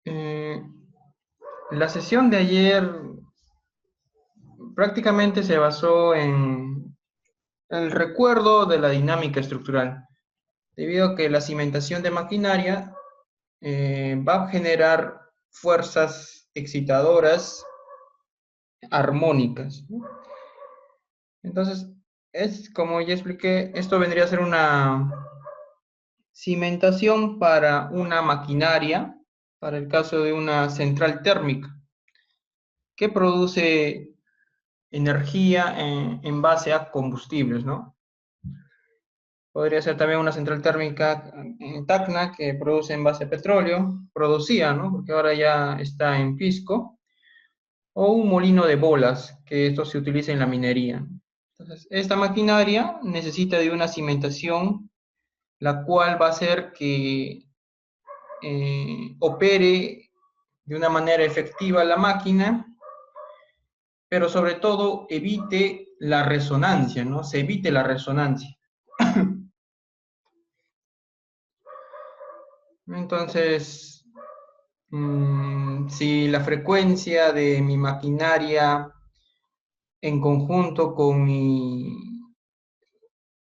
Eh, la sesión de ayer prácticamente se basó en el recuerdo de la dinámica estructural, debido a que la cimentación de maquinaria va a generar fuerzas excitadoras armónicas, ¿no? Entonces, es como ya expliqué, esto vendría a ser una cimentación para una maquinaria, para el caso de una central térmica, que produce energía en base a combustibles, ¿no? Podría ser también una central térmica en Tacna que produce en base a petróleo, producía, ¿no? Porque ahora ya está en Pisco, o un molino de bolas, que esto se utiliza en la minería. Entonces, esta maquinaria necesita de una cimentación, la cual va a hacer que opere de una manera efectiva la máquina, pero sobre todo evite la resonancia, ¿no? Se evite la resonancia. Entonces, si la frecuencia de mi maquinaria en conjunto con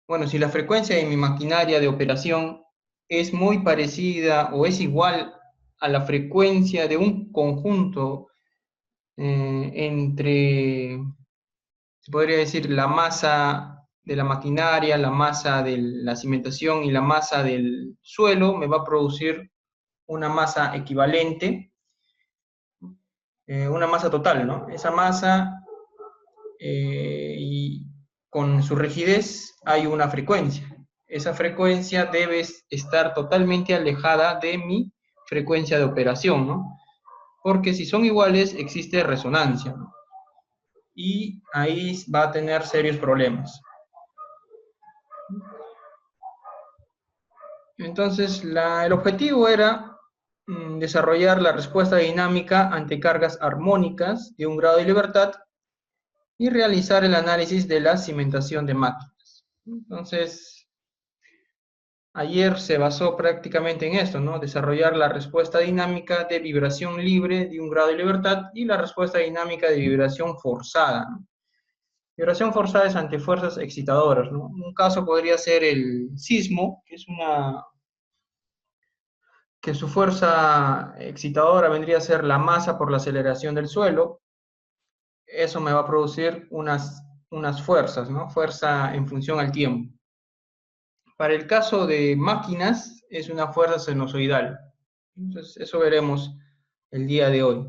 bueno, si la frecuencia de mi maquinaria de operación es muy parecida o es igual a la frecuencia de un conjunto entre, se podría decir, la masa de la maquinaria, la masa de la cimentación y la masa del suelo, me va a producir una masa equivalente, una masa total, ¿no? Esa masa y con su rigidez hay una frecuencia. Esa frecuencia debe estar totalmente alejada de mi frecuencia de operación, ¿no? Porque si son iguales existe resonancia, ¿no? Y ahí va a tener serios problemas. Entonces, el objetivo era desarrollar la respuesta dinámica ante cargas armónicas de un grado de libertad y realizar el análisis de la cimentación de máquinas. Entonces, ayer se basó prácticamente en esto, ¿no? Desarrollar la respuesta dinámica de vibración libre de un grado de libertad y la respuesta dinámica de vibración forzada, ¿no? Vibración forzada es ante fuerzas excitadoras, ¿no? Un caso podría ser el sismo, que su fuerza excitadora vendría a ser la masa por la aceleración del suelo. Eso me va a producir unas fuerzas, ¿no? Fuerza en función al tiempo. Para el caso de máquinas, es una fuerza sinusoidal. Entonces, eso veremos el día de hoy.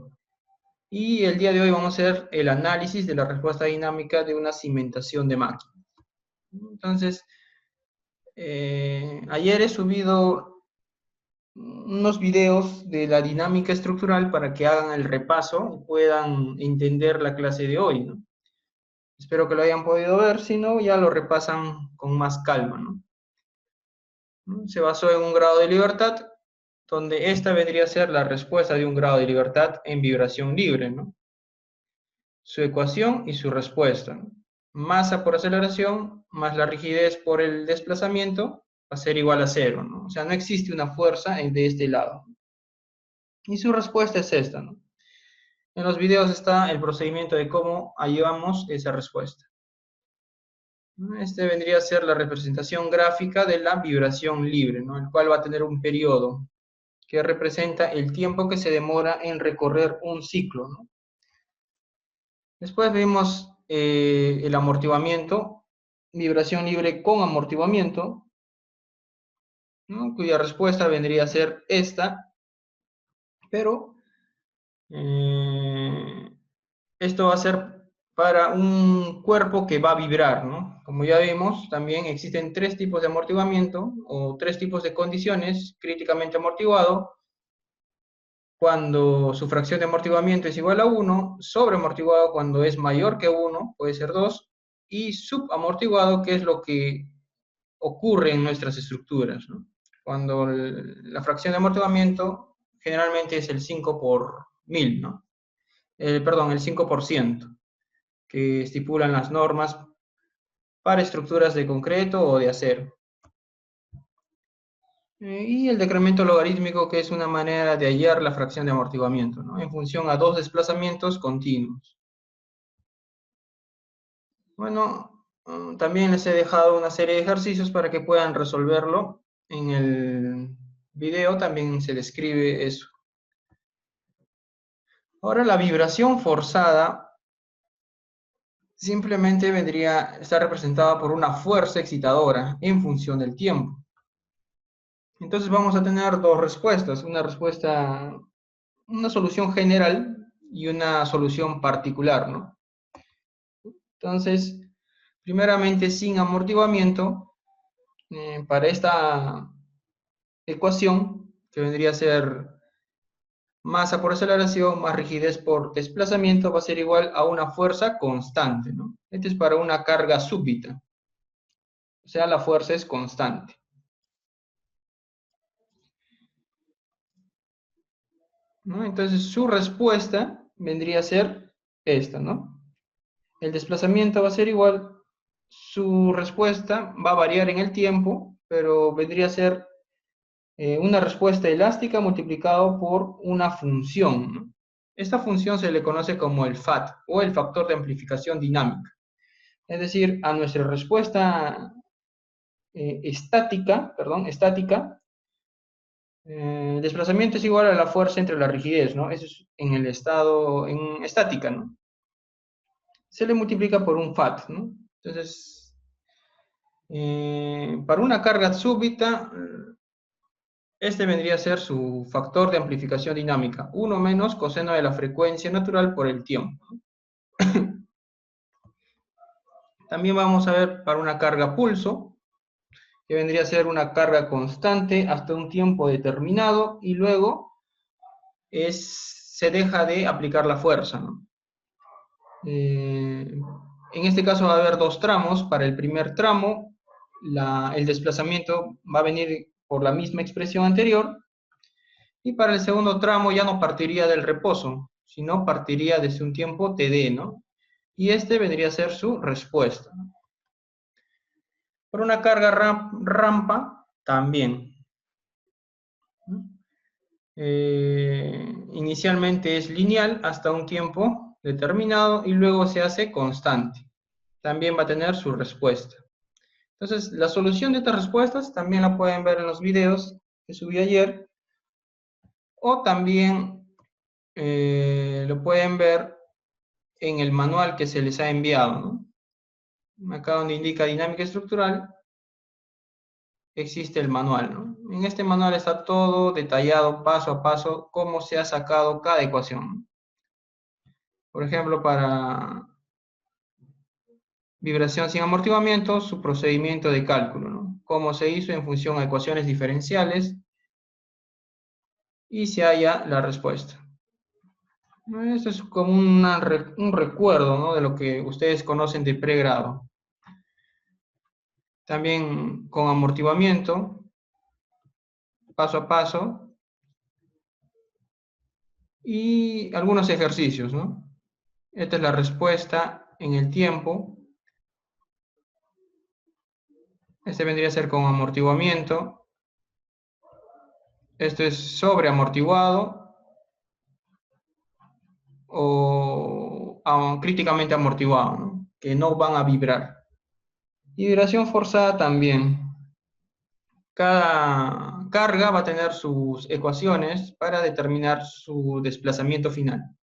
Y el día de hoy vamos a hacer el análisis de la respuesta dinámica de una cimentación de máquinas. Entonces, ayer he subido unos videos de la dinámica estructural para que hagan el repaso y puedan entender la clase de hoy, ¿no? Espero que lo hayan podido ver, si no, ya lo repasan con más calma, ¿no? Se basó en un grado de libertad, donde esta vendría a ser la respuesta de un grado de libertad en vibración libre, ¿no? Su ecuación y su respuesta, ¿no? Masa por aceleración más la rigidez por el desplazamiento va a ser igual a cero, ¿no? O sea, no existe una fuerza de este lado. Y su respuesta es esta, ¿no? En los videos está el procedimiento de cómo llevamos esa respuesta. Este vendría a ser la representación gráfica de la vibración libre, ¿no? El cual va a tener un periodo que representa el tiempo que se demora en recorrer un ciclo, ¿no? Después vemos el amortiguamiento, vibración libre con amortiguamiento, ¿no? Cuya respuesta vendría a ser esta, pero eh, esto va a ser para un cuerpo que va a vibrar, ¿no? Como ya vimos, también existen tres tipos de amortiguamiento o tres tipos de condiciones: críticamente amortiguado, cuando su fracción de amortiguamiento es igual a 1, sobreamortiguado cuando es mayor que 1, puede ser 2, y subamortiguado, que es lo que ocurre en nuestras estructuras, ¿no? Cuando la fracción de amortiguamiento generalmente es el 5 por 1000, ¿no? Perdón, el 5%, que estipulan las normas para estructuras de concreto o de acero. Y el decremento logarítmico, que es una manera de hallar la fracción de amortiguamiento, ¿no? En función a dos desplazamientos continuos. Bueno, también les he dejado una serie de ejercicios para que puedan resolverlo. En el video también se describe eso. Ahora, la vibración forzada simplemente está representada por una fuerza excitadora en función del tiempo. Entonces vamos a tener dos respuestas, una solución general y una solución particular, ¿no? Entonces, primeramente, sin amortiguamiento, para esta ecuación, que vendría a ser masa por aceleración más rigidez por desplazamiento, va a ser igual a una fuerza constante, ¿no? Este es para una carga súbita, o sea, la fuerza es constante. ¿No? Entonces, su respuesta vendría a ser esta, ¿no? El desplazamiento va a ser igual, su respuesta va a variar en el tiempo, pero vendría a ser una respuesta elástica multiplicado por una función, ¿no? Esta función se le conoce como el FAT, o el factor de amplificación dinámica. Es decir, a nuestra respuesta estática, desplazamiento es igual a la fuerza entre la rigidez, ¿no? Eso es en el estado, en estática, ¿no? Se le multiplica por un FAT, ¿no? Entonces, para una carga súbita, este vendría a ser su factor de amplificación dinámica, 1 menos coseno de la frecuencia natural por el tiempo. También vamos a ver para una carga pulso, que vendría a ser una carga constante hasta un tiempo determinado y luego se deja de aplicar la fuerza, ¿no? En este caso va a haber dos tramos. Para el primer tramo, el desplazamiento va a venir por la misma expresión anterior, y para el segundo tramo ya no partiría del reposo, sino partiría desde un tiempo TD, ¿no? Y este vendría a ser su respuesta. Por una carga rampa, también. Inicialmente es lineal hasta un tiempo determinado y luego se hace constante. También va a tener su respuesta. Entonces, la solución de estas respuestas también la pueden ver en los videos que subí ayer, o también lo pueden ver en el manual que se les ha enviado, ¿no? Acá donde indica dinámica estructural, existe el manual, ¿no? En este manual está todo detallado paso a paso cómo se ha sacado cada ecuación, ¿no? Por ejemplo, para vibración sin amortiguamiento, su procedimiento de cálculo, ¿no? Cómo se hizo en función a ecuaciones diferenciales y se halla la respuesta. Esto es como un recuerdo, ¿no?, de lo que ustedes conocen de pregrado. También con amortiguamiento, paso a paso, y algunos ejercicios, ¿no? Esta es la respuesta en el tiempo. Este vendría a ser con amortiguamiento. Esto es sobre amortiguado o críticamente amortiguado, ¿no?, que no van a vibrar. Y vibración forzada también. Cada carga va a tener sus ecuaciones para determinar su desplazamiento final.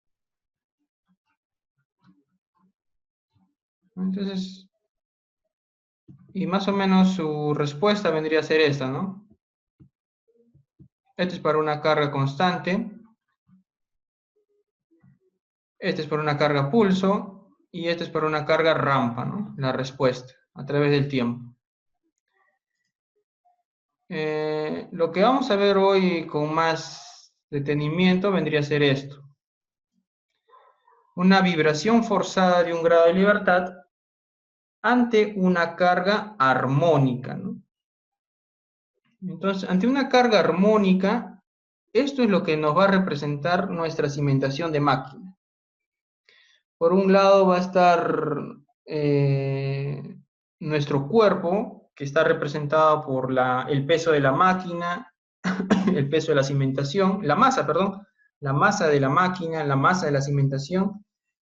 Entonces, y más o menos su respuesta vendría a ser esta, ¿no? Este es para una carga constante. Este es para una carga pulso. Y este es para una carga rampa, ¿no? La respuesta a través del tiempo. Lo que vamos a ver hoy con más detenimiento vendría a ser esto. Una vibración forzada de un grado de libertad ante una carga armónica, ¿no? Entonces, ante una carga armónica, esto es lo que nos va a representar nuestra cimentación de máquina. Por un lado va a estar nuestro cuerpo, que está representado por el peso de la máquina, el peso de la cimentación, la masa, perdón, la masa de la máquina, la masa de la cimentación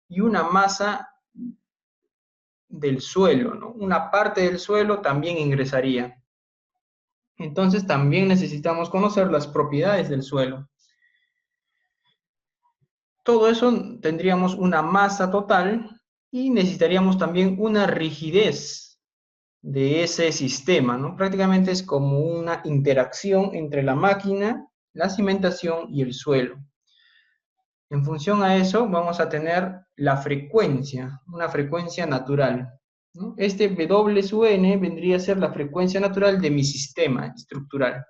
y una masa del suelo, ¿no? Una parte del suelo también ingresaría. Entonces también necesitamos conocer las propiedades del suelo. Todo eso tendríamos una masa total y necesitaríamos también una rigidez de ese sistema, ¿no? Prácticamente es como una interacción entre la máquina, la cimentación y el suelo. En función a eso vamos a tener la frecuencia, una frecuencia natural, ¿no? Este W sub n vendría a ser la frecuencia natural de mi sistema estructural.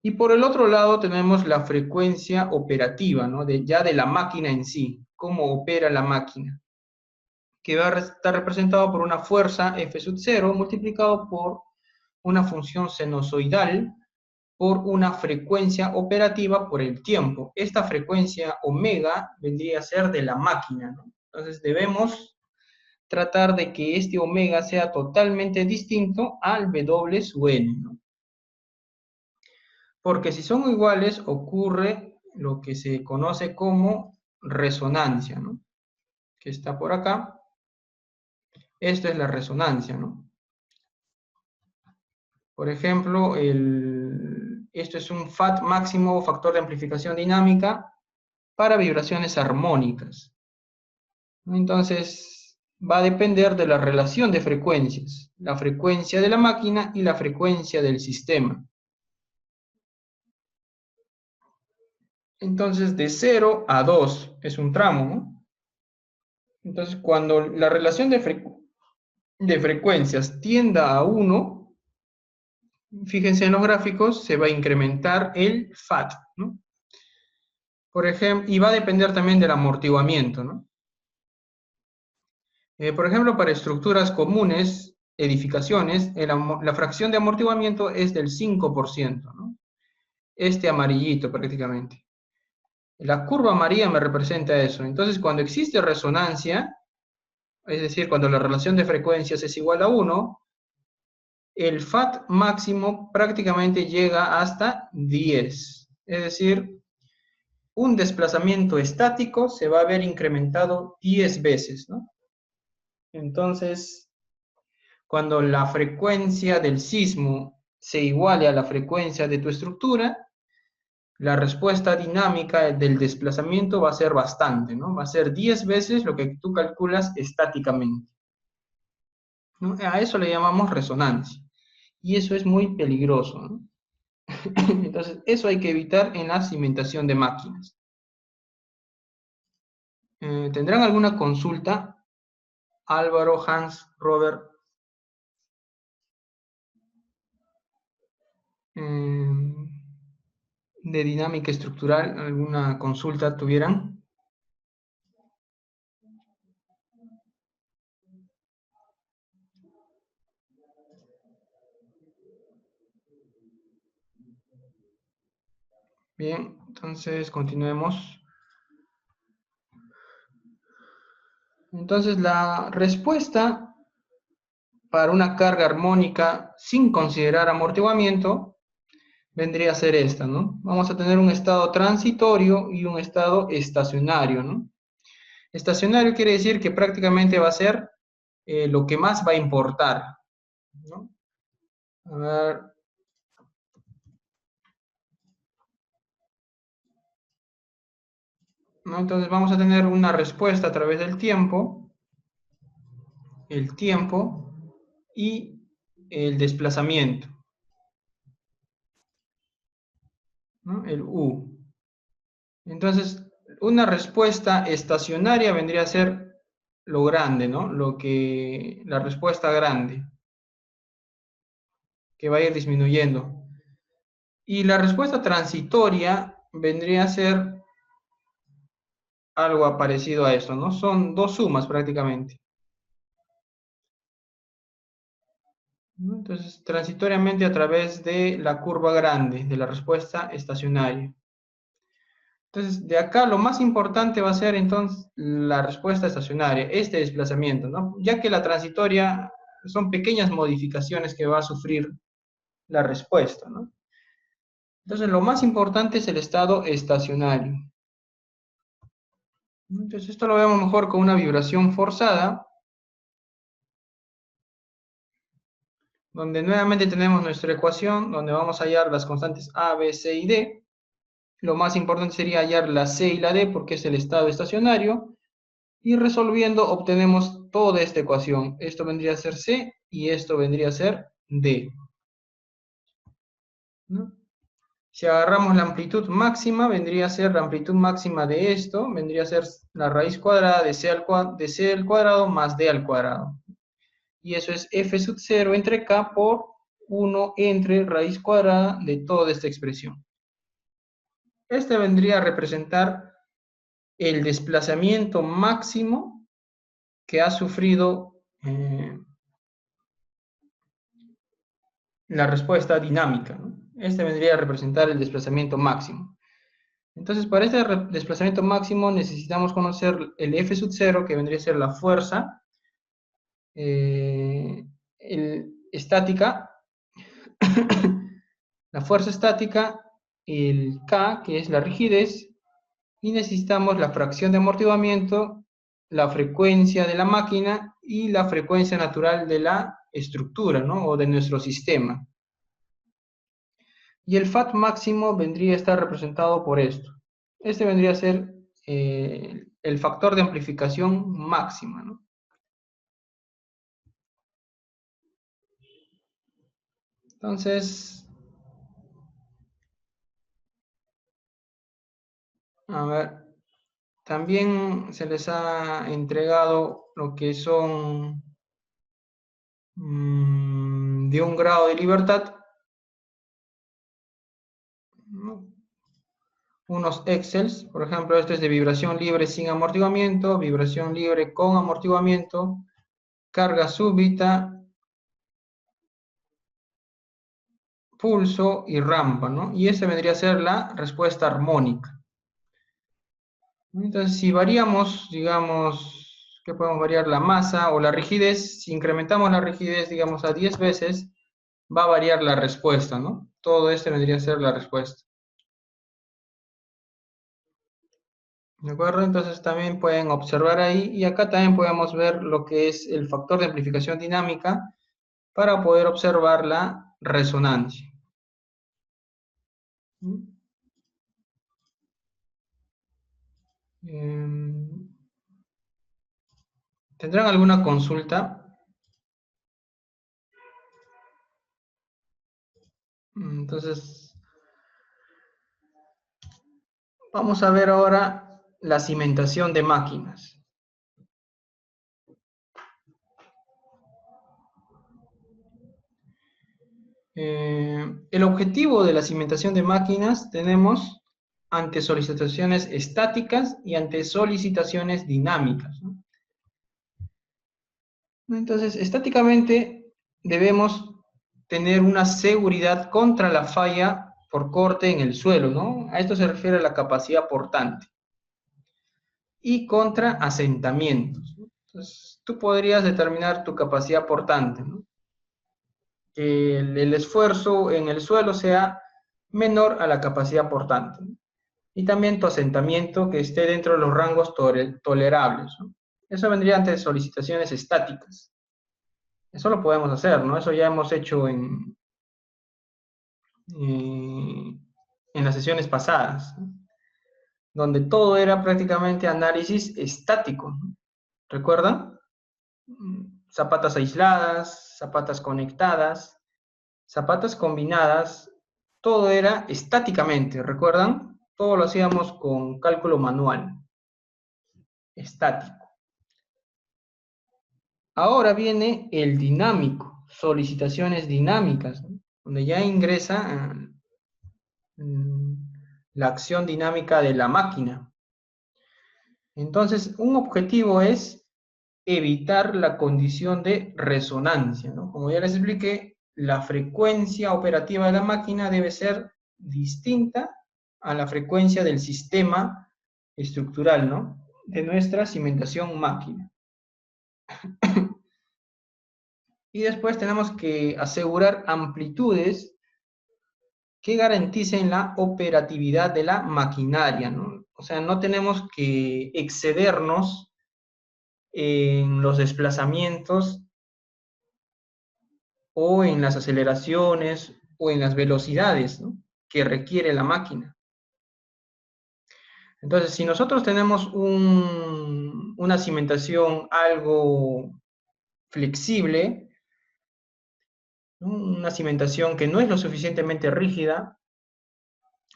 Y por el otro lado tenemos la frecuencia operativa, ¿no? Ya de la máquina en sí, cómo opera la máquina, que va a estar representado por una fuerza F sub 0 multiplicado por una función sinusoidal por una frecuencia operativa por el tiempo. Esta frecuencia omega vendría a ser de la máquina, ¿no? Entonces debemos tratar de que este omega sea totalmente distinto al W sub n, ¿no? Porque si son iguales ocurre lo que se conoce como resonancia, ¿no? Que está por acá. Esto es la resonancia, ¿no? Por ejemplo, esto es un FAT máximo, factor de amplificación dinámica, para vibraciones armónicas. Entonces, va a depender de la relación de frecuencias, la frecuencia de la máquina y la frecuencia del sistema. Entonces, de 0 a 2 es un tramo, ¿no? Entonces, cuando la relación de frecuencias tienda a 1, fíjense en los gráficos, se va a incrementar el FAT, ¿no? Por ejemplo, y va a depender también del amortiguamiento, ¿no? Por ejemplo, para estructuras comunes, edificaciones, la fracción de amortiguamiento es del 5%, ¿no? Este amarillito prácticamente. La curva amarilla me representa eso. Entonces, cuando existe resonancia, es decir, cuando la relación de frecuencias es igual a 1, el FAT máximo prácticamente llega hasta 10. Es decir, un desplazamiento estático se va a ver incrementado 10 veces, ¿no? Entonces, cuando la frecuencia del sismo se iguale a la frecuencia de tu estructura, la respuesta dinámica del desplazamiento va a ser bastante, ¿no? Va a ser 10 veces lo que tú calculas estáticamente, ¿no? A eso le llamamos resonancia. Y eso es muy peligroso, ¿no? Entonces, eso hay que evitar en la cimentación de máquinas. ¿Tendrán alguna consulta? Álvaro, Hans, Robert. De dinámica estructural, ¿alguna consulta tuvieran? Bien, entonces continuemos. Entonces la respuesta para una carga armónica sin considerar amortiguamiento vendría a ser esta, ¿no? Vamos a tener un estado transitorio y un estado estacionario, ¿no? Estacionario quiere decir que prácticamente va a ser lo que más va a importar, ¿no? A ver. ¿No? Entonces vamos a tener una respuesta a través del tiempo, el tiempo y el desplazamiento, ¿no? El U. Entonces, una respuesta estacionaria vendría a ser lo grande, ¿no? La respuesta grande, que va a ir disminuyendo. Y la respuesta transitoria vendría a ser algo parecido a esto, ¿no? Son dos sumas prácticamente. Entonces, transitoriamente a través de la curva grande, de la respuesta estacionaria. Entonces, de acá lo más importante va a ser entonces la respuesta estacionaria, este desplazamiento, ¿no? Ya que la transitoria son pequeñas modificaciones que va a sufrir la respuesta, ¿no? Entonces, lo más importante es el estado estacionario. Entonces, esto lo vemos mejor con una vibración forzada, donde nuevamente tenemos nuestra ecuación, donde vamos a hallar las constantes A, B, C y D. Lo más importante sería hallar la C y la D, porque es el estado estacionario. Y resolviendo obtenemos toda esta ecuación. Esto vendría a ser C y esto vendría a ser D, ¿no? Si agarramos la amplitud máxima, vendría a ser la amplitud máxima de esto, vendría a ser la raíz cuadrada de C al cuadrado más D al cuadrado. Y eso es F sub 0 entre K por 1 entre raíz cuadrada de toda esta expresión. Este vendría a representar el desplazamiento máximo que ha sufrido la respuesta dinámica, ¿no? Este vendría a representar el desplazamiento máximo. Entonces, para este desplazamiento máximo necesitamos conocer el F sub 0, que vendría a ser la fuerza estática, la fuerza estática, el K, que es la rigidez, y necesitamos la fracción de amortiguamiento, la frecuencia de la máquina y la frecuencia natural de la estructura, ¿no? O de nuestro sistema. Y el FAT máximo vendría a estar representado por esto. Este vendría a ser el factor de amplificación máxima, ¿no? Entonces, a ver, también se les ha entregado lo que son de un grado de libertad, ¿no? Unos Excels, por ejemplo, este es de vibración libre sin amortiguamiento, vibración libre con amortiguamiento, carga súbita, pulso y rampa, ¿no? Y esa vendría a ser la respuesta armónica. Entonces, si variamos, digamos, que podemos variar la masa o la rigidez, si incrementamos la rigidez, digamos, a 10 veces, va a variar la respuesta, ¿no? Todo esto vendría a ser la respuesta. ¿De acuerdo? Entonces también pueden observar ahí, y acá también podemos ver lo que es el factor de amplificación dinámica para poder observar la resonancia. ¿Tendrán alguna consulta? Entonces, vamos a ver ahora la cimentación de máquinas. El objetivo de la cimentación de máquinas tenemos ante solicitaciones estáticas y ante solicitaciones dinámicas, ¿no? Entonces, estáticamente debemos tener una seguridad contra la falla por corte en el suelo, ¿no? A esto se refiere a la capacidad portante. Y contra asentamientos, ¿no? Entonces, tú podrías determinar tu capacidad portante, ¿no? Que el esfuerzo en el suelo sea menor a la capacidad portante, ¿no? Y también tu asentamiento que esté dentro de los rangos tolerables, ¿no? Eso vendría ante solicitaciones estáticas. Eso lo podemos hacer, ¿no? Eso ya hemos hecho en las sesiones pasadas, ¿no? Donde todo era prácticamente análisis estático, ¿no? ¿Recuerdan? Zapatas aisladas, zapatas conectadas, zapatas combinadas, todo era estáticamente, ¿recuerdan? Todo lo hacíamos con cálculo manual, estático. Ahora viene el dinámico, solicitaciones dinámicas, ¿no? Donde ya ingresa la acción dinámica de la máquina. Entonces, un objetivo es evitar la condición de resonancia, ¿no? Como ya les expliqué, la frecuencia operativa de la máquina debe ser distinta a la frecuencia del sistema estructural, ¿no? De nuestra cimentación máquina. Y después tenemos que asegurar amplitudes que garanticen la operatividad de la maquinaria, ¿no? O sea, no tenemos que excedernos en los desplazamientos o en las aceleraciones o en las velocidades, ¿no?, que requiere la máquina. Entonces, si nosotros tenemos una cimentación algo flexible, ¿no?, una cimentación que no es lo suficientemente rígida,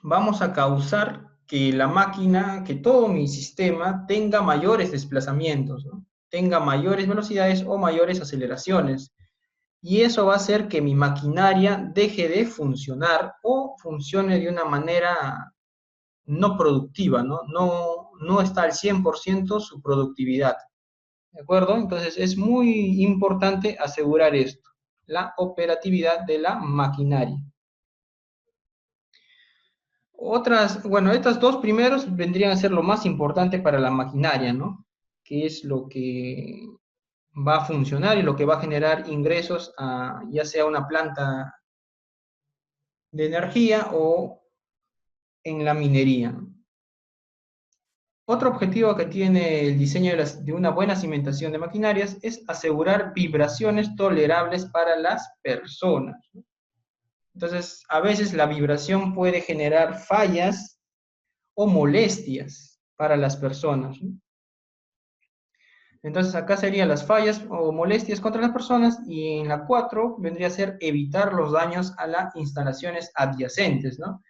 vamos a causar que la máquina, que todo mi sistema tenga mayores desplazamientos, ¿no?, tenga mayores velocidades o mayores aceleraciones. Y eso va a hacer que mi maquinaria deje de funcionar o funcione de una manera no productiva, ¿no? No está al 100% su productividad. ¿De acuerdo? Entonces es muy importante asegurar esto, la operatividad de la maquinaria. Bueno, estas dos primeros vendrían a ser lo más importante para la maquinaria, ¿no? Que es lo que va a funcionar y lo que va a generar ingresos a ya sea una planta de energía o en la minería. Otro objetivo que tiene el diseño de una buena cimentación de maquinarias es asegurar vibraciones tolerables para las personas. Entonces, a veces la vibración puede generar fallas o molestias para las personas, ¿no? Entonces, acá serían las fallas o molestias contra las personas, y en la 4 vendría a ser evitar los daños a las instalaciones adyacentes, ¿no?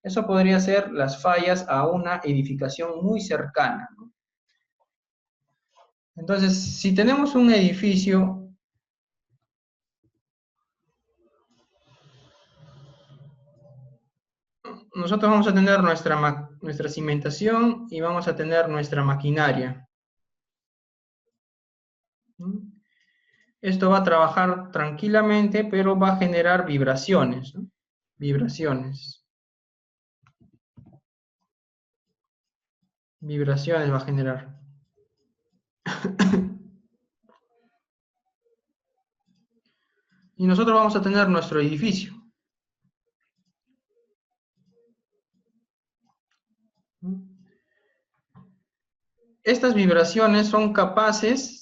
Eso podría ser las fallas a una edificación muy cercana, ¿no? Entonces, si tenemos un edificio, nosotros vamos a tener nuestra cimentación y vamos a tener nuestra maquinaria, ¿no? Esto va a trabajar tranquilamente, pero va a generar vibraciones, ¿no? Vibraciones. Vibraciones va a generar. Y nosotros vamos a tener nuestro edificio, ¿no? Estas vibraciones son capaces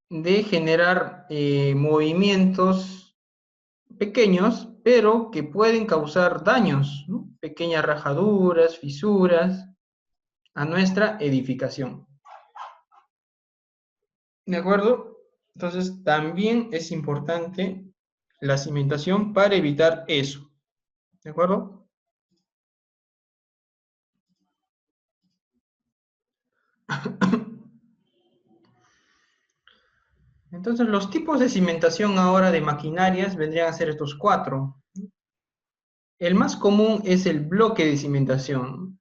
de generar movimientos pequeños, pero que pueden causar daños, ¿no? Pequeñas rajaduras, fisuras a nuestra edificación. ¿De acuerdo? Entonces, también es importante la cimentación para evitar eso. ¿De acuerdo? Entonces, los tipos de cimentación ahora de maquinarias vendrían a ser estos 4. El más común es el bloque de cimentación.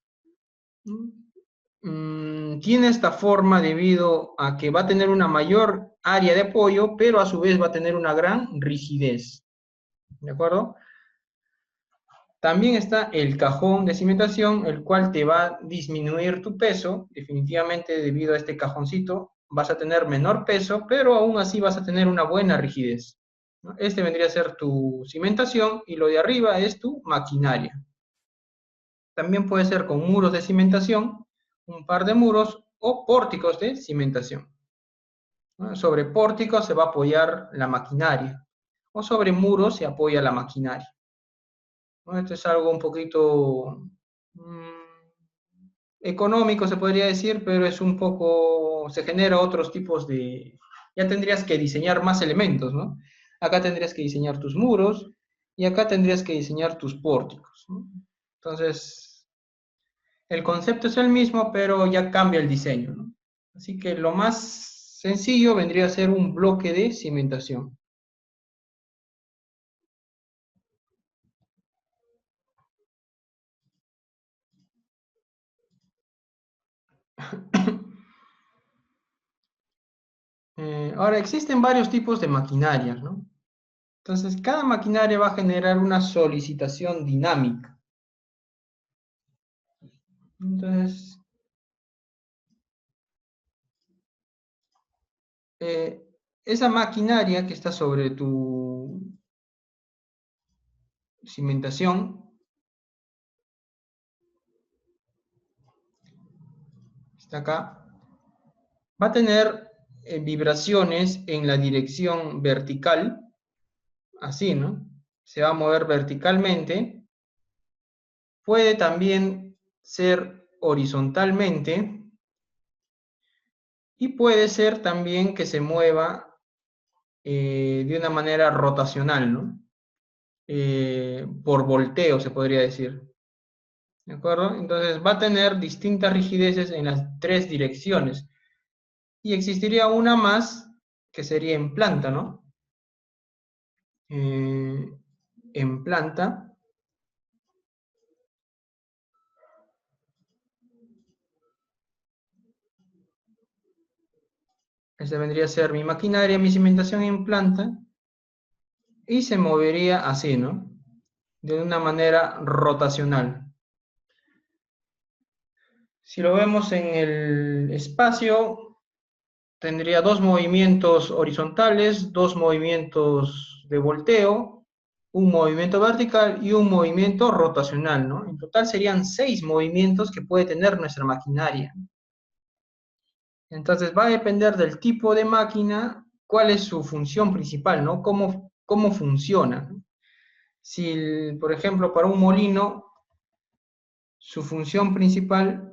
Tiene esta forma debido a que va a tener una mayor área de apoyo, pero a su vez va a tener una gran rigidez. ¿De acuerdo? También está el cajón de cimentación, el cual te va a disminuir tu peso. Definitivamente, debido a este cajoncito, vas a tener menor peso, pero aún así vas a tener una buena rigidez, ¿no? Este vendría a ser tu cimentación y lo de arriba es tu maquinaria. También puede ser con muros de cimentación, un par de muros o pórticos de cimentación, ¿no? Sobre pórticos se va a apoyar la maquinaria o sobre muros se apoya la maquinaria, ¿no? Esto es algo un poquito económico, se podría decir, pero es un poco, se genera otros tipos de, ya tendrías que diseñar más elementos, ¿no? Acá tendrías que diseñar tus muros y acá tendrías que diseñar tus pórticos, ¿no? Entonces, el concepto es el mismo, pero ya cambia el diseño, ¿no? Así que lo más sencillo vendría a ser un bloque de cimentación. Ahora, existen varios tipos de maquinarias, ¿no? Entonces, cada maquinaria va a generar una solicitación dinámica. Entonces, esa maquinaria que está sobre tu cimentación, está acá, va a tener vibraciones en la dirección vertical, así, ¿no? Se va a mover verticalmente. Puede también ser horizontalmente y puede ser también que se mueva de una manera rotacional, ¿no? Por volteo, se podría decir. ¿De acuerdo? Entonces va a tener distintas rigideces en las tres direcciones. Y existiría una más que sería en planta, ¿no? En planta. Esta vendría a ser mi maquinaria, mi cimentación en planta. Y se movería así, ¿no? De una manera rotacional. Si lo vemos en el espacio, tendría dos movimientos horizontales, dos movimientos de volteo, un movimiento vertical y un movimiento rotacional, ¿no? En total serían 6 movimientos que puede tener nuestra maquinaria. Entonces va a depender del tipo de máquina, cuál es su función principal, ¿no? Cómo funciona. Si, por ejemplo, para un molino, su función principal,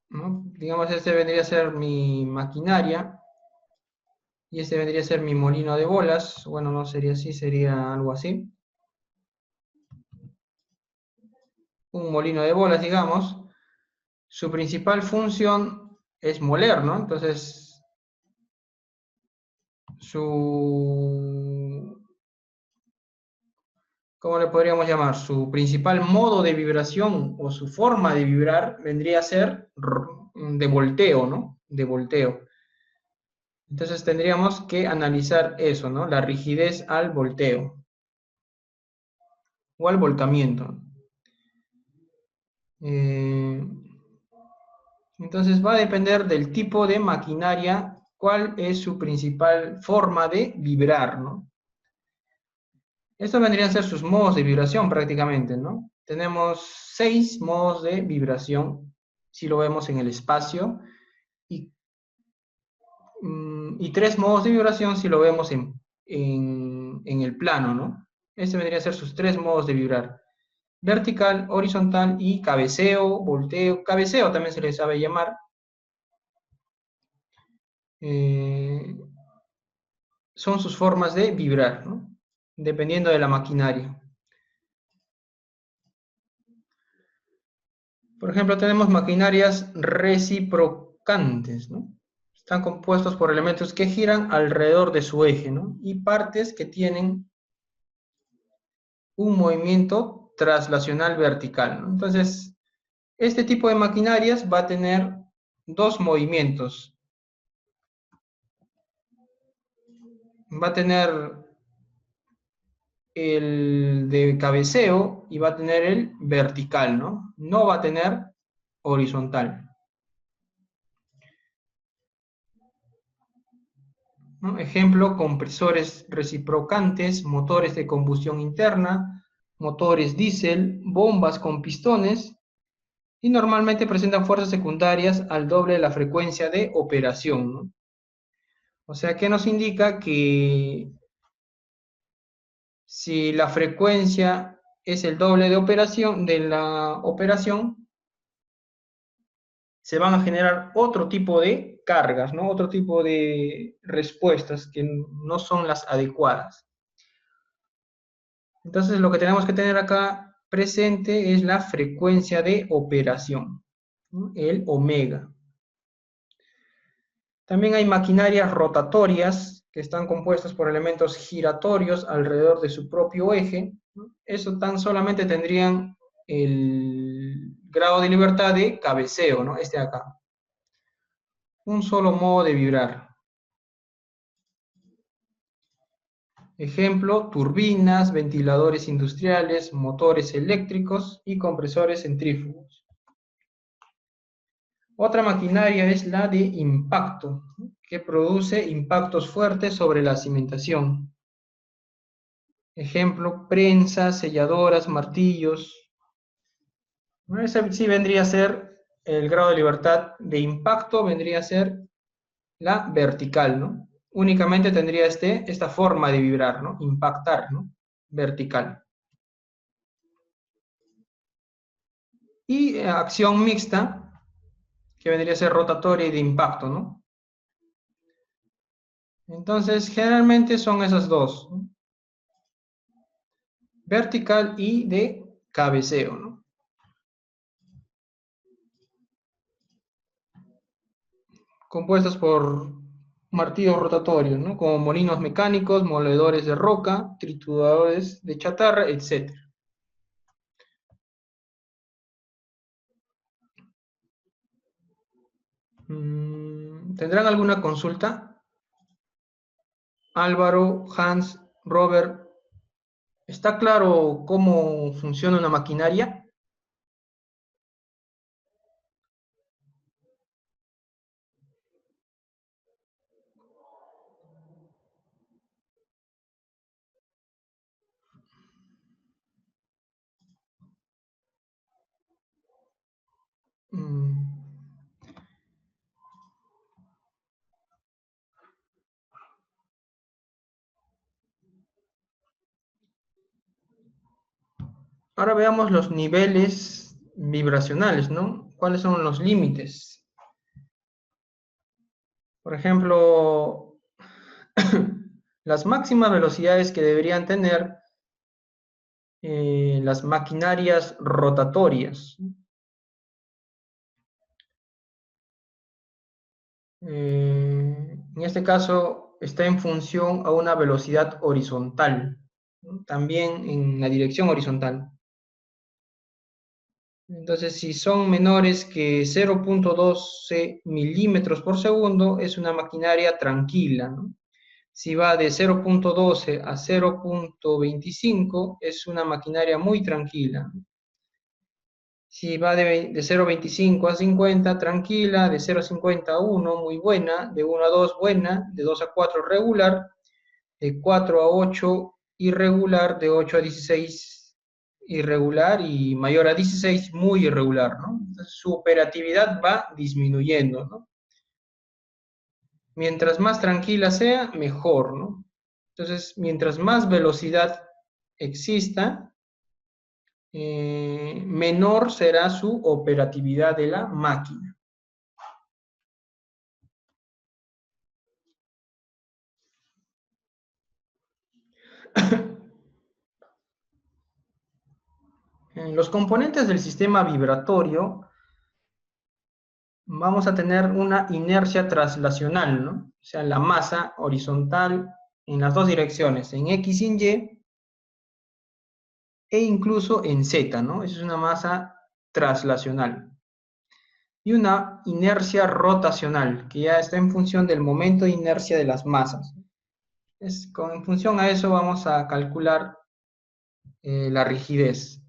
¿no? Digamos, este vendría a ser mi maquinaria y este vendría a ser mi molino de bolas. Bueno, no sería así, sería algo así. Un molino de bolas, digamos. Su principal función es moler, ¿no? Entonces, ¿cómo le podríamos llamar? Su principal modo de vibración o su forma de vibrar vendría a ser de volteo, ¿no? De volteo. Entonces tendríamos que analizar eso, ¿no? La rigidez al volteo o al volcamiento. Entonces va a depender del tipo de maquinaria, cuál es su principal forma de vibrar, ¿no? Estos vendrían a ser sus modos de vibración prácticamente, ¿no? Tenemos 6 modos de vibración, si lo vemos en el espacio, y, y 3 modos de vibración si lo vemos en el plano, ¿no? Este vendría a ser sus 3 modos de vibrar. Vertical, horizontal y cabeceo, volteo. Cabeceo también se le sabe llamar. Son sus formas de vibrar, ¿no? Dependiendo de la maquinaria. Por ejemplo, tenemos maquinarias reciprocantes, ¿no? Están compuestos por elementos que giran alrededor de su eje, ¿no? Y partes que tienen un movimiento traslacional vertical, ¿no? Entonces, este tipo de maquinarias va a tener dos movimientos. Va a tener el de cabeceo y va a tener el vertical, ¿no? No va a tener horizontal, ¿no? Ejemplo, compresores reciprocantes, motores de combustión interna, motores diésel, bombas con pistones, y normalmente presentan fuerzas secundarias al doble de la frecuencia de operación, ¿no? O sea, que nos indica que si la frecuencia es el doble de la operación, se van a generar otro tipo de cargas, ¿no? Otro tipo de respuestas que no son las adecuadas. Entonces, lo que tenemos que tener acá presente es la frecuencia de operación, ¿no? El omega. También hay maquinarias rotatorias que están compuestas por elementos giratorios alrededor de su propio eje, ¿no? Eso tan solamente tendrían el grado de libertad de cabeceo, ¿no? Este de acá. Un solo modo de vibrar. Ejemplo, turbinas, ventiladores industriales, motores eléctricos y compresores centrífugos. Otra maquinaria es la de impacto, que produce impactos fuertes sobre la cimentación. Ejemplo, prensas, selladoras, martillos. Ese sí vendría a ser el grado de libertad de impacto, vendría a ser la vertical, ¿no? Únicamente tendría esta forma de vibrar, ¿no? Impactar, ¿no? Vertical. Y acción mixta, que vendría a ser rotatoria y de impacto, ¿no? Entonces, generalmente son esas dos, ¿no? Vertical y de cabeceo, ¿no? Compuestas por martillos rotatorios, ¿no? Como molinos mecánicos, moledores de roca, trituradores de chatarra, etc. ¿Tendrán alguna consulta? Álvaro, Hans, Robert, ¿está claro cómo funciona una maquinaria? Mm, Ahora veamos los niveles vibracionales, ¿no? ¿Cuáles son los límites? Por ejemplo, las máximas velocidades que deberían tener las maquinarias rotatorias. En este caso está en función a una velocidad horizontal, ¿no? También en la dirección horizontal. Entonces, si son menores que 0.12 milímetros por segundo, es una maquinaria tranquila, ¿no? Si va de 0.12 a 0.25, es una maquinaria muy tranquila. Si va de 0.25 a 50, tranquila, de 0.50 a 1, muy buena, de 1 a 2, buena, de 2 a 4, regular, de 4 a 8, irregular, de 8 a 16, irregular, y mayor a 16, muy irregular, ¿no? Entonces, su operatividad va disminuyendo, ¿no? Mientras más tranquila sea, mejor, ¿no? Entonces, mientras más velocidad exista, menor será su operatividad de la máquina. Los componentes del sistema vibratorio vamos a tener una inercia traslacional, ¿no? O sea, la masa horizontal en las dos direcciones, en X y en Y, e incluso en Z, ¿no? Esa es una masa traslacional. Y una inercia rotacional, que ya está en función del momento de inercia de las masas. En función a eso vamos a calcular la rigidez.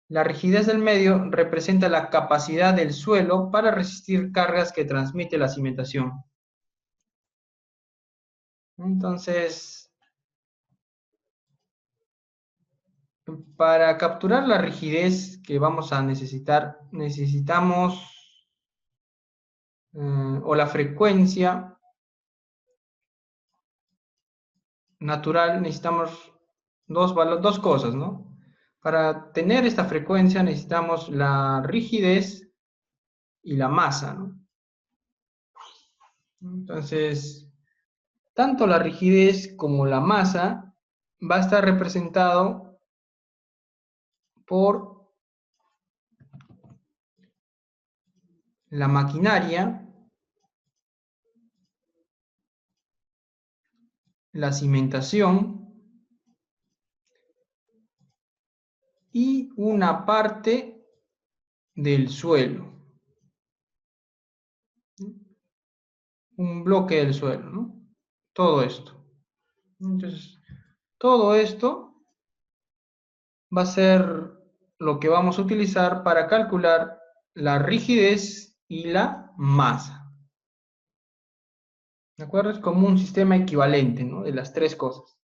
La rigidez del medio representa la capacidad del suelo para resistir cargas que transmite la cimentación. Entonces, para capturar la rigidez que vamos a necesitar, necesitamos, o la frecuencia natural, necesitamos dos cosas, ¿no? Para tener esta frecuencia necesitamos la rigidez y la masa, ¿no? Entonces, tanto la rigidez como la masa va a estar representado por la maquinaria, la cimentación y una parte del suelo, un bloque del suelo, ¿no? Todo esto. Entonces, todo esto va a ser lo que vamos a utilizar para calcular la rigidez y la masa. ¿De acuerdo? Es como un sistema equivalente, ¿no? De las tres cosas.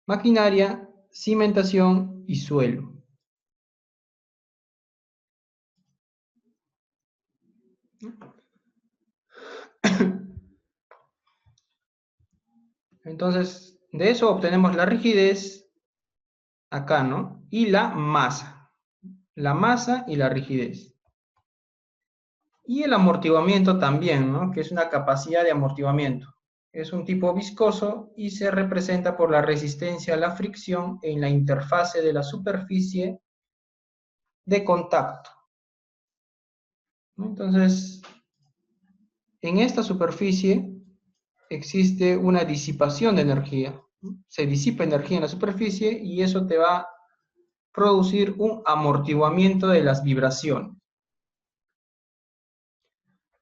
Maquinaria, cimentación y suelo. Entonces, de eso obtenemos la rigidez acá, ¿no? Y la masa. La masa y la rigidez. Y el amortiguamiento también, ¿no? Que es una capacidad de amortiguamiento. Es un tipo viscoso y se representa por la resistencia a la fricción en la interfase de la superficie de contacto, ¿no? Entonces, en esta superficie existe una disipación de energía, ¿no? Se disipa energía en la superficie y eso te va a producir un amortiguamiento de las vibraciones.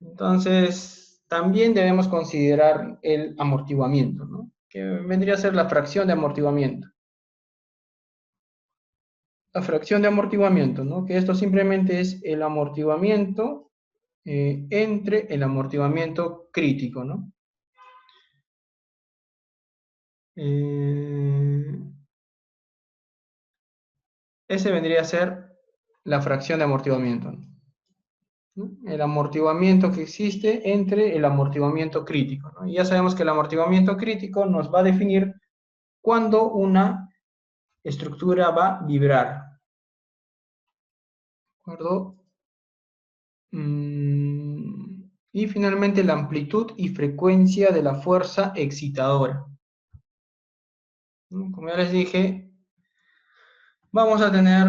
Entonces, también debemos considerar el amortiguamiento, ¿no? Que vendría a ser la fracción de amortiguamiento. La fracción de amortiguamiento, ¿no? Que esto simplemente es el amortiguamiento entre el amortiguamiento crítico, ¿no? Eh, ese vendría a ser la fracción de amortiguamiento, ¿no? El amortiguamiento que existe entre el amortiguamiento crítico, ¿no? Y ya sabemos que el amortiguamiento crítico nos va a definir cuándo una estructura va a vibrar. ¿De acuerdo? Y finalmente la amplitud y frecuencia de la fuerza excitadora. Como ya les dije, vamos a tener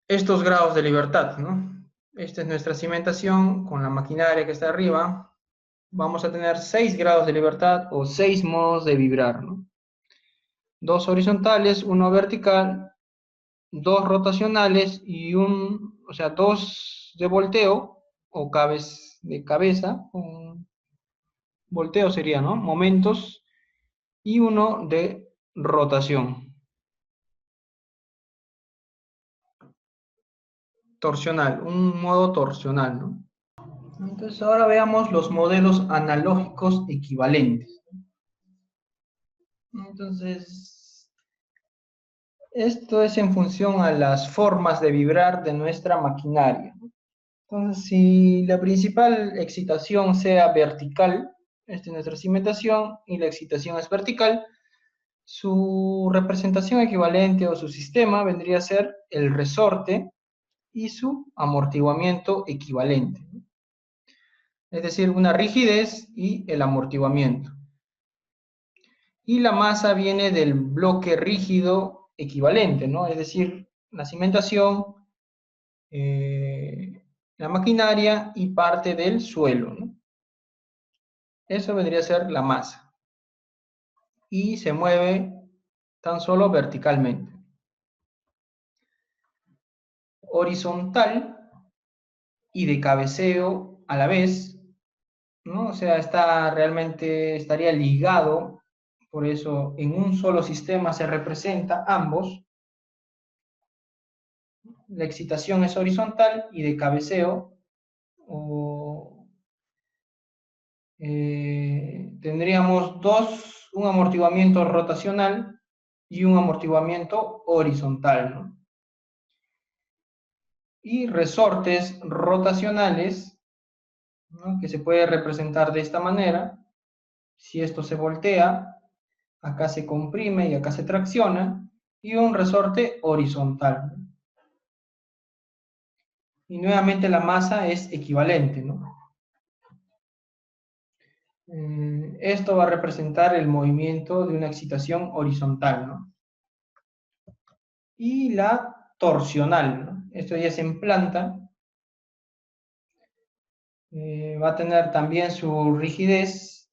estos grados de libertad, ¿no? Esta es nuestra cimentación con la maquinaria que está arriba. Vamos a tener 6 grados de libertad o 6 modos de vibrar, ¿no? 2 horizontales, 1 vertical, 2 rotacionales y o sea, 2 de volteo o de cabeza, un volteo sería, ¿no? Momentos y 1 de rotación. Torsional, un modo torsional, ¿no? Entonces ahora veamos los modelos analógicos equivalentes. Entonces, esto es en función a las formas de vibrar de nuestra maquinaria. Entonces, si la principal excitación sea vertical, esta es nuestra cimentación, y la excitación es vertical, su representación equivalente o su sistema vendría a ser el resorte y su amortiguamiento equivalente. Es decir, una rigidez y el amortiguamiento. Y la masa viene del bloque rígido equivalente, ¿no? Es decir, la cimentación, la maquinaria y parte del suelo, ¿no? Eso vendría a ser la masa. Y se mueve tan solo verticalmente. Horizontal y de cabeceo a la vez, ¿no? O sea, estaría ligado, por eso en un solo sistema se representa ambos. La excitación es horizontal y de cabeceo, tendríamos un amortiguamiento rotacional y un amortiguamiento horizontal, ¿no? Y resortes rotacionales, ¿no? Que se puede representar de esta manera. Si esto se voltea, acá se comprime y acá se tracciona, y un resorte horizontal, ¿no? Y nuevamente la masa es equivalente, ¿no? Esto va a representar el movimiento de una excitación horizontal, ¿no? Y la torsional, ¿no? Esto ya es en planta, va a tener también su rigidez,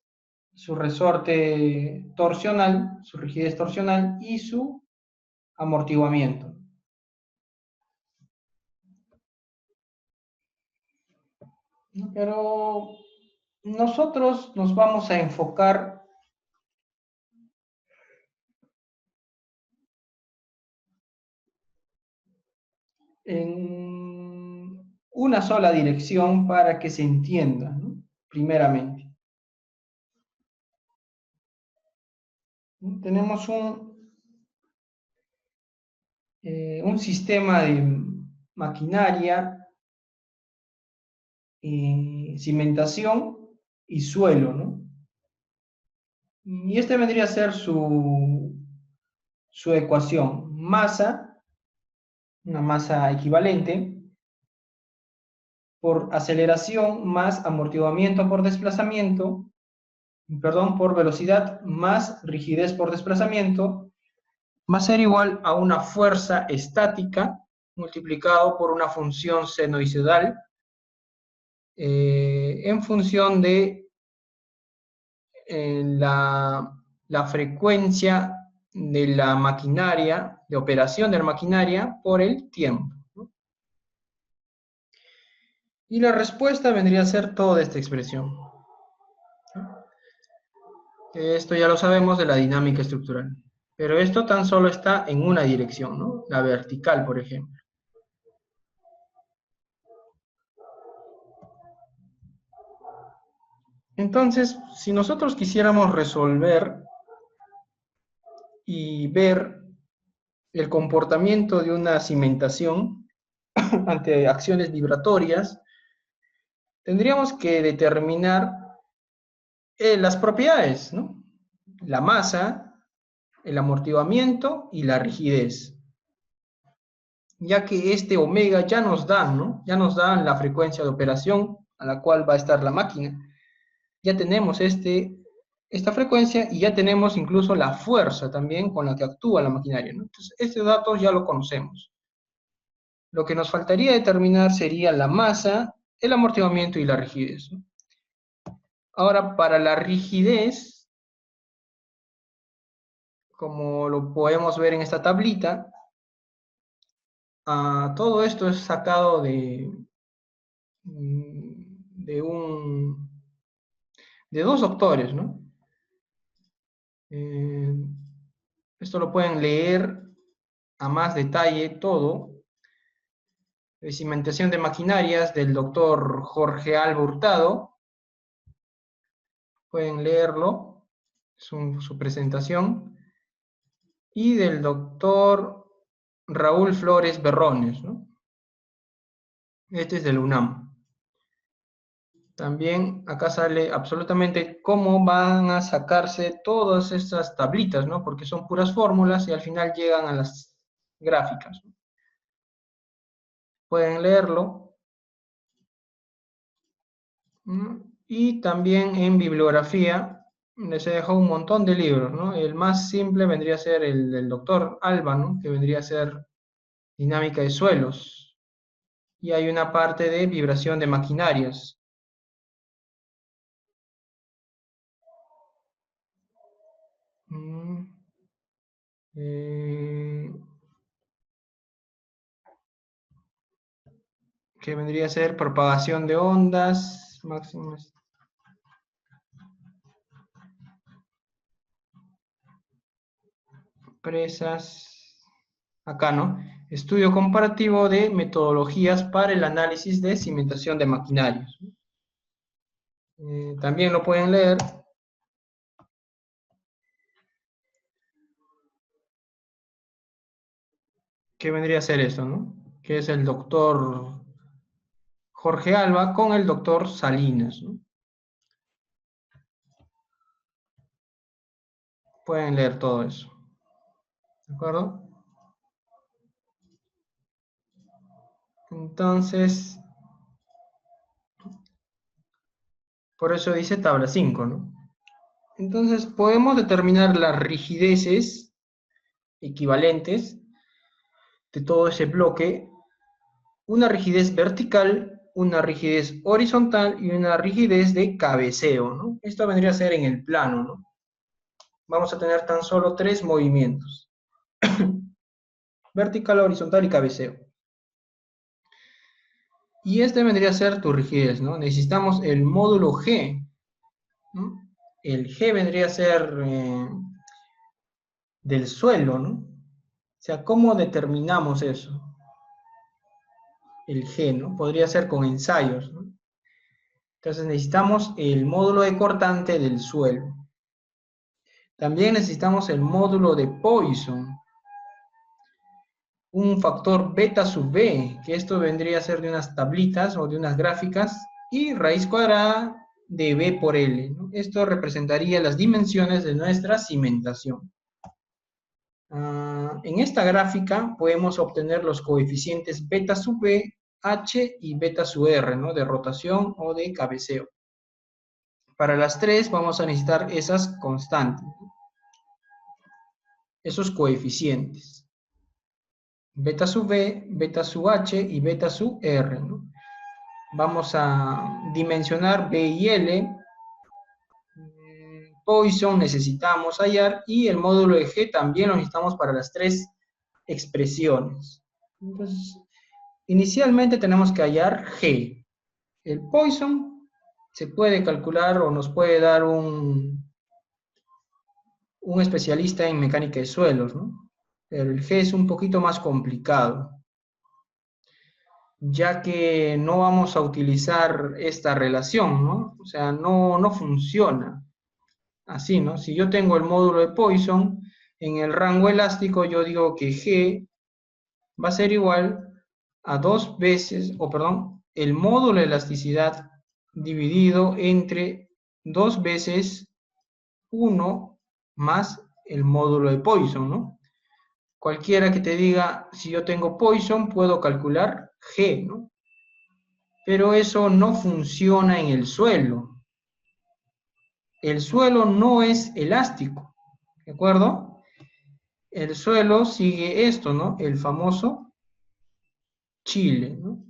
su resorte torsional, su rigidez torsional y su amortiguamiento. Pero nosotros nos vamos a enfocar en una sola dirección para que se entienda, ¿no? Primeramente. Tenemos un sistema de maquinaria, cimentación y suelo, ¿no? Y este vendría a ser su ecuación. Masa, una masa equivalente, por aceleración más amortiguamiento por desplazamiento, perdón, por velocidad más rigidez por desplazamiento, va a ser igual a una fuerza estática multiplicado por una función senoidal en función de la frecuencia de la maquinaria, de operación de la maquinaria por el tiempo, ¿no? Y la respuesta vendría a ser toda esta expresión, ¿no? Esto ya lo sabemos de la dinámica estructural. Pero esto tan solo está en una dirección, ¿no? La vertical, por ejemplo. Entonces, si nosotros quisiéramos resolver y ver el comportamiento de una cimentación ante acciones vibratorias, tendríamos que determinar las propiedades, ¿no? La masa, el amortiguamiento y la rigidez. Ya que este omega ya nos dan, ¿no? Ya nos dan la frecuencia de operación a la cual va a estar la máquina. Ya tenemos esta frecuencia y ya tenemos incluso la fuerza también con la que actúa la maquinaria, ¿no? Entonces, este dato ya lo conocemos. Lo que nos faltaría determinar sería la masa, el amortiguamiento y la rigidez, ¿no? Ahora, para la rigidez, como lo podemos ver en esta tablita, todo esto es sacado de, de dos doctores, ¿no? Eh, esto lo pueden leer a más detalle todo. De cimentación de maquinarias del doctor Jorge Alba Hurtado. Pueden leerlo, su presentación. Y del doctor Raúl Flores Berrones, ¿no? Este es del UNAM. También acá sale absolutamente cómo van a sacarse todas estas tablitas, ¿no? Porque son puras fórmulas y al final llegan a las gráficas, ¿no? Pueden leerlo. Y también en bibliografía les he dejado un montón de libros, ¿no? El más simple vendría a ser el del doctor Alba, ¿no? Que vendría a ser dinámica de suelos. Y hay una parte de vibración de maquinarias. Eh, que vendría a ser propagación de ondas máximas. Presas. Acá, ¿no? Estudio comparativo de metodologías para el análisis de cimentación de maquinarias. También lo pueden leer. ¿Qué vendría a ser eso, no? Que es el doctor Jorge Alba con el doctor Salinas, ¿no? Pueden leer todo eso. ¿De acuerdo? Entonces, por eso dice tabla 5, ¿no? Entonces, podemos determinar las rigideces equivalentes de todo ese bloque, una rigidez vertical, una rigidez horizontal y una rigidez de cabeceo, ¿no? Esto vendría a ser en el plano, ¿no? Vamos a tener tan solo 3 movimientos. Vertical, horizontal y cabeceo. Y este vendría a ser tu rigidez, ¿no? Necesitamos el módulo G ¿no? El G vendría a ser del suelo, ¿no? O sea, ¿cómo determinamos eso? El G, ¿no? Podría ser con ensayos, ¿no? Entonces necesitamos el módulo de cortante del suelo. También necesitamos el módulo de Poisson, un factor beta sub b, que esto vendría a ser de unas tablitas o de unas gráficas, y raíz cuadrada de b por L, ¿no? Esto representaría las dimensiones de nuestra cimentación. En esta gráfica podemos obtener los coeficientes beta sub b, h y beta sub r, ¿no? De rotación o de cabeceo. Para las tres vamos a necesitar esas constantes, ¿no? Esos coeficientes. Beta sub b, beta sub h y beta sub r, ¿no? Vamos a dimensionar B y L. Poisson necesitamos hallar y el módulo de G también lo necesitamos para las tres expresiones. Entonces, inicialmente tenemos que hallar G. El Poisson se puede calcular o nos puede dar un especialista en mecánica de suelos, ¿no? Pero el G es un poquito más complicado, ya que no vamos a utilizar esta relación, ¿no? O sea, no funciona así, ¿no? Si yo tengo el módulo de Poisson, en el rango elástico yo digo que G va a ser igual a 2 veces, o perdón, el módulo de elasticidad dividido entre 2 veces 1 más el módulo de Poisson, ¿no? Cualquiera que te diga, si yo tengo Poisson, puedo calcular G, ¿no? Pero eso no funciona en el suelo. El suelo no es elástico, ¿de acuerdo? El suelo sigue esto, ¿no? El famoso Chile, ¿no?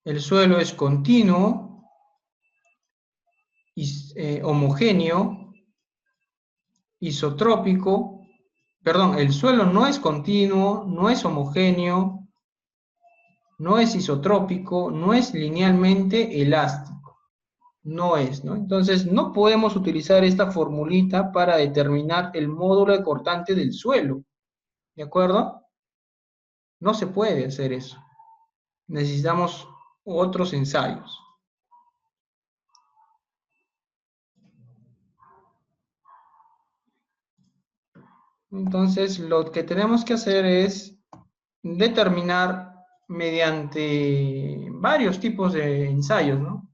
El suelo es continuo, homogéneo, isotrópico. Perdón, el suelo no es continuo, no es homogéneo, no es isotrópico, no es linealmente elástico. No es, ¿no? Entonces, no podemos utilizar esta formulita para determinar el módulo de cortante del suelo. ¿De acuerdo? No se puede hacer eso. Necesitamos otros ensayos. Entonces, lo que tenemos que hacer es determinar mediante varios tipos de ensayos, ¿no?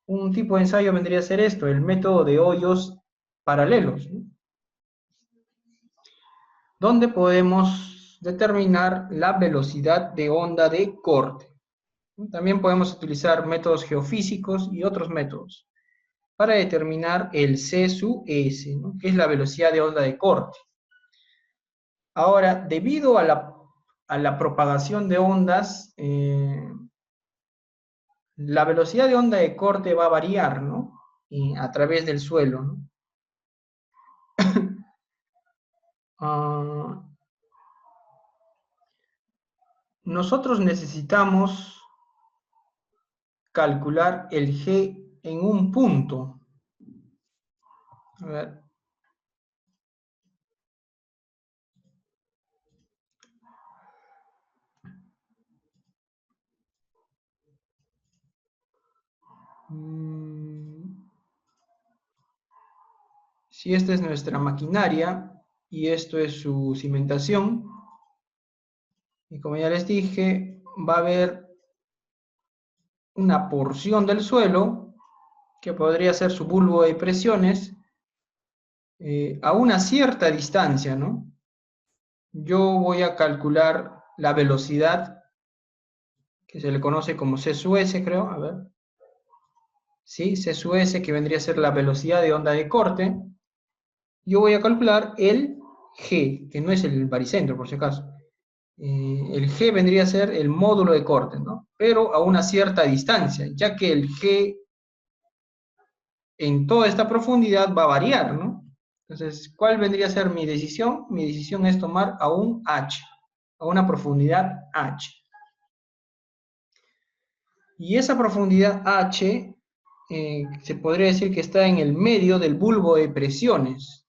Un tipo de ensayo vendría a ser esto, el método de hoyos paralelos, ¿no? Donde podemos determinar la velocidad de onda de corte. También podemos utilizar métodos geofísicos y otros métodos para determinar el C sub S, ¿no? Que es la velocidad de onda de corte. Ahora, debido a la propagación de ondas, la velocidad de onda de corte va a variar, ¿no? A través del suelo, ¿no? Nosotros necesitamos calcular el G en un punto. A ver. Si esta es nuestra maquinaria y esto es su cimentación, y como ya les dije, va a haber una porción del suelo que podría ser su bulbo de presiones a una cierta distancia, ¿no? Yo voy a calcular la velocidad que se le conoce como C sub S, creo, a ver. Sí, C sub S, que vendría a ser la velocidad de onda de corte. Yo voy a calcular el G, que no es el baricentro, por si acaso. El G vendría a ser el módulo de corte, ¿no? Pero a una cierta distancia, ya que el G en toda esta profundidad va a variar, ¿no? Entonces, ¿cuál vendría a ser mi decisión? Mi decisión es tomar a un H, a una profundidad H. Y esa profundidad H se podría decir que está en el medio del bulbo de presiones,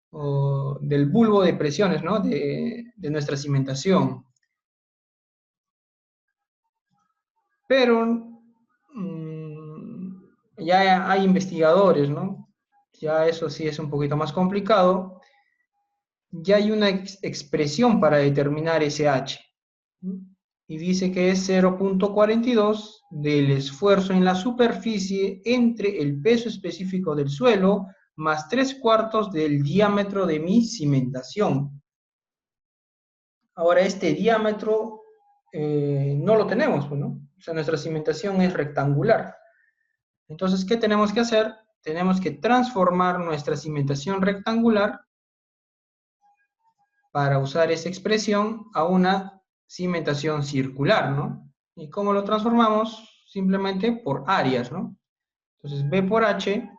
o del bulbo de presiones, ¿no? De nuestra cimentación. Pero ya hay investigadores, ¿no? Ya eso sí es un poquito más complicado. Ya hay una expresión para determinar ese H, ¿no? Y dice que es 0,42 del esfuerzo en la superficie entre el peso específico del suelo más 3/4 del diámetro de mi cimentación. Ahora, este diámetro no lo tenemos, pues, ¿no? O sea, nuestra cimentación es rectangular. Entonces, ¿qué tenemos que hacer? Tenemos que transformar nuestra cimentación rectangular para usar esa expresión a una cimentación circular, ¿no? ¿Y cómo lo transformamos? Simplemente por áreas, ¿no? Entonces, B por H,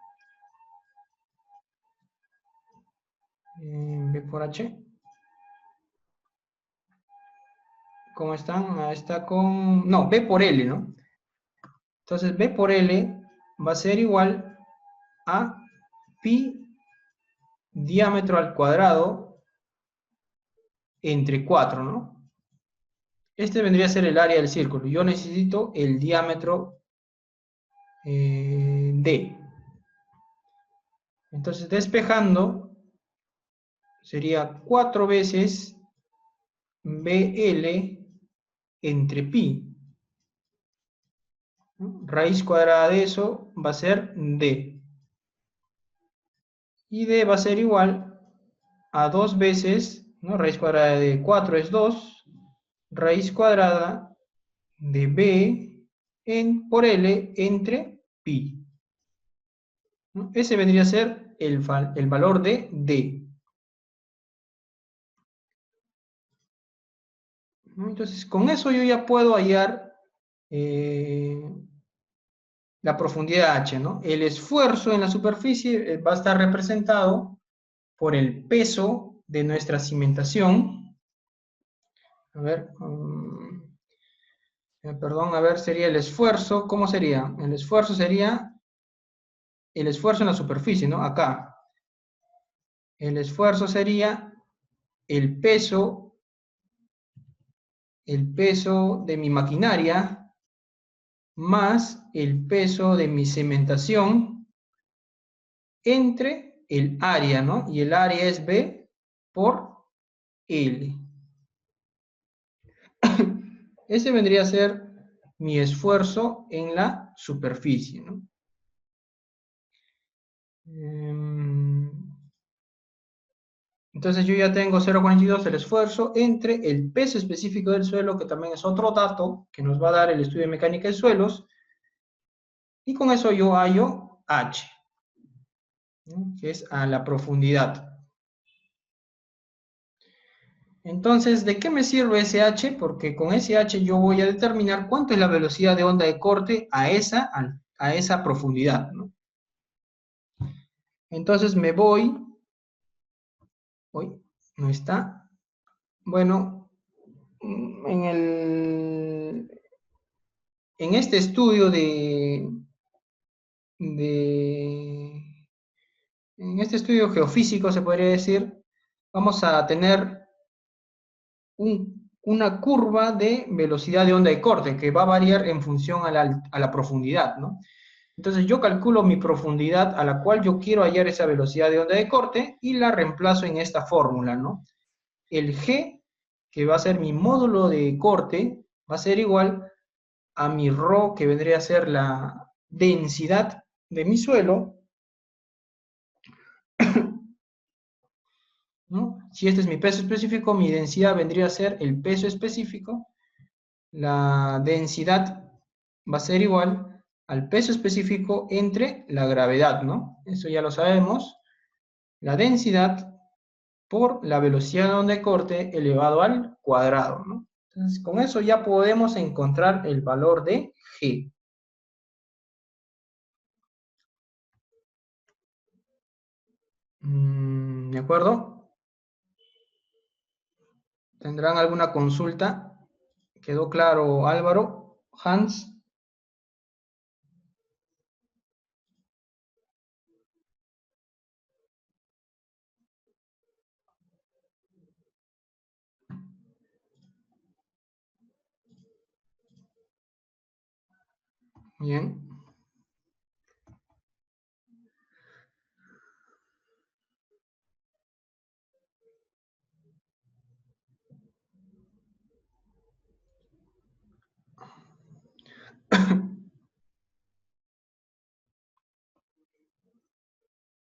B por H, ¿cómo están? Ah, está con, no, B por L, ¿no? Entonces, B por L va a ser igual a pi diámetro al cuadrado entre 4, ¿no? Este vendría a ser el área del círculo. Yo necesito el diámetro D. Entonces, despejando, sería 4 veces BL entre pi, ¿no? Raíz cuadrada de eso va a ser D. Y D va a ser igual a 2 veces, ¿no? Raíz cuadrada de 4 es 2, raíz cuadrada de B por L entre pi, ¿no? Ese vendría a ser el valor de D, ¿no? Entonces, con eso yo ya puedo hallar eh, la profundidad H, ¿no? El esfuerzo en la superficie va a estar representado por el peso de nuestra cimentación. A ver, perdón, a ver, sería el esfuerzo. ¿Cómo sería? El esfuerzo sería el esfuerzo en la superficie, ¿no? Acá. El esfuerzo sería el peso de mi maquinaria más el peso de mi cimentación entre el área, ¿no? Y el área es B por L. Ese vendría a ser mi esfuerzo en la superficie, ¿no? Entonces yo ya tengo 0,42 el esfuerzo entre el peso específico del suelo, que también es otro dato que nos va a dar el estudio de mecánica de suelos, y con eso yo hallo H, ¿no? Que es a la profundidad. Entonces, ¿de qué me sirve ese H? Porque con ese H yo voy a determinar cuánto es la velocidad de onda de corte a esa profundidad, ¿no? Entonces me voy, hoy no está, bueno, en este estudio en este estudio geofísico se podría decir, vamos a tener una curva de velocidad de onda de corte que va a variar en función a la profundidad, ¿no? Entonces yo calculo mi profundidad a la cual yo quiero hallar esa velocidad de onda de corte y la reemplazo en esta fórmula, ¿no? El G, que va a ser mi módulo de corte, va a ser igual a mi ρ, que vendría a ser la densidad de mi suelo, ¿no? Si este es mi peso específico, mi densidad vendría a ser el peso específico. La densidad va a ser igual al peso específico entre la gravedad, ¿no? Eso ya lo sabemos. La densidad por la velocidad de onda de corte elevado al cuadrado, ¿no? Entonces, con eso ya podemos encontrar el valor de G. ¿De acuerdo? ¿Tendrán alguna consulta? ¿Quedó claro, Álvaro? Hans. Bien.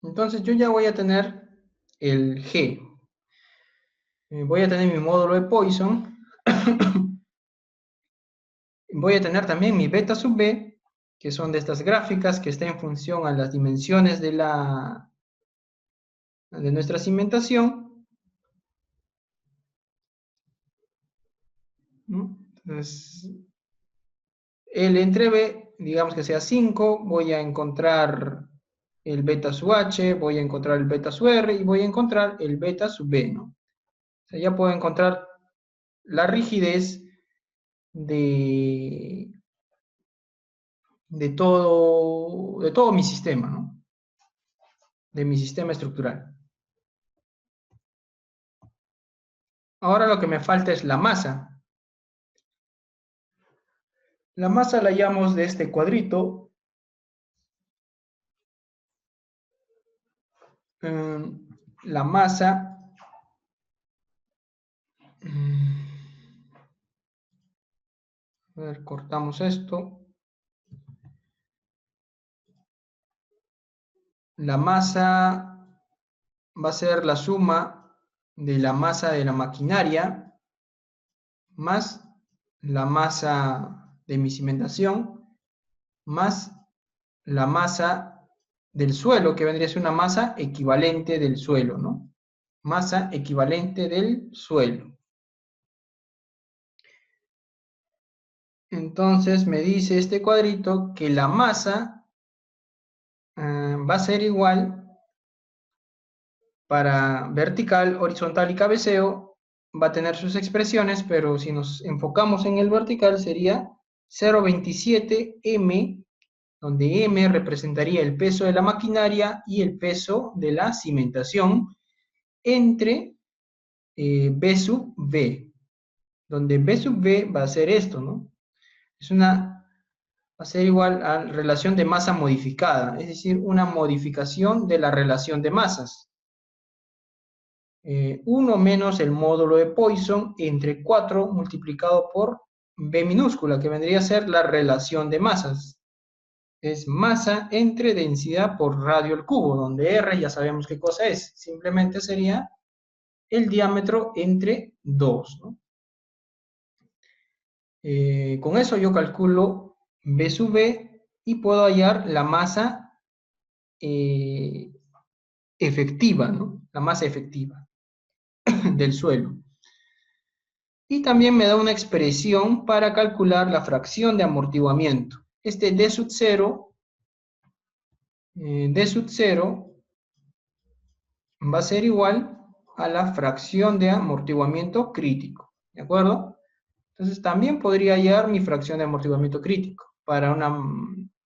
Entonces yo ya voy a tener el G. Voy a tener mi módulo de Poisson. Voy a tener también mi beta sub b, que son de estas gráficas que está en función a las dimensiones de nuestra cimentación, ¿no? Entonces, L entre B, digamos que sea 5, voy a encontrar el beta sub H, voy a encontrar el beta sub R y voy a encontrar el beta sub B, ¿no? O sea, ya puedo encontrar la rigidez de, de todo mi sistema, ¿no? De mi sistema estructural. Ahora lo que me falta es la masa. La masa la hallamos de este cuadrito. La masa... A ver, cortamos esto. La masa va a ser la suma de la masa de la maquinaria más la masa de mi cimentación más la masa del suelo, que vendría a ser una masa equivalente del suelo, ¿no? Masa equivalente del suelo. Entonces me dice este cuadrito que la masa va a ser igual para vertical, horizontal y cabeceo, va a tener sus expresiones, pero si nos enfocamos en el vertical sería 0,27 m, donde m representaría el peso de la maquinaria y el peso de la cimentación, entre B sub V, donde B sub V va a ser esto, ¿no? Va a ser igual a relación de masa modificada, es decir, una modificación de la relación de masas. 1 menos el módulo de Poisson entre 4 multiplicado por B minúscula, que vendría a ser la relación de masas. Es masa entre densidad por radio al cubo, donde R ya sabemos qué cosa es. Simplemente sería el diámetro entre 2, ¿no? Con eso yo calculo B sub B y puedo hallar la masa efectiva, ¿no? La masa efectiva del suelo. Y también me da una expresión para calcular la fracción de amortiguamiento. Este D sub 0, va a ser igual a la fracción de amortiguamiento crítico, ¿de acuerdo? Entonces también podría hallar mi fracción de amortiguamiento crítico. Para una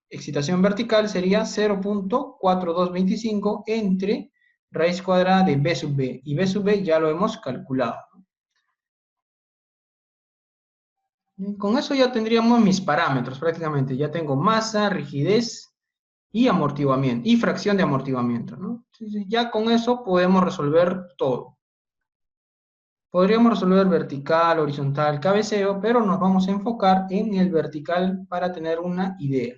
excitación vertical sería 0,4225 entre raíz cuadrada de B sub B. Y B sub B ya lo hemos calculado. Con eso ya tendríamos mis parámetros prácticamente. Ya tengo masa, rigidez y amortiguamiento, y fracción de amortiguamiento, ¿no? Entonces, ya con eso podemos resolver todo. Podríamos resolver vertical, horizontal, cabeceo, pero nos vamos a enfocar en el vertical para tener una idea.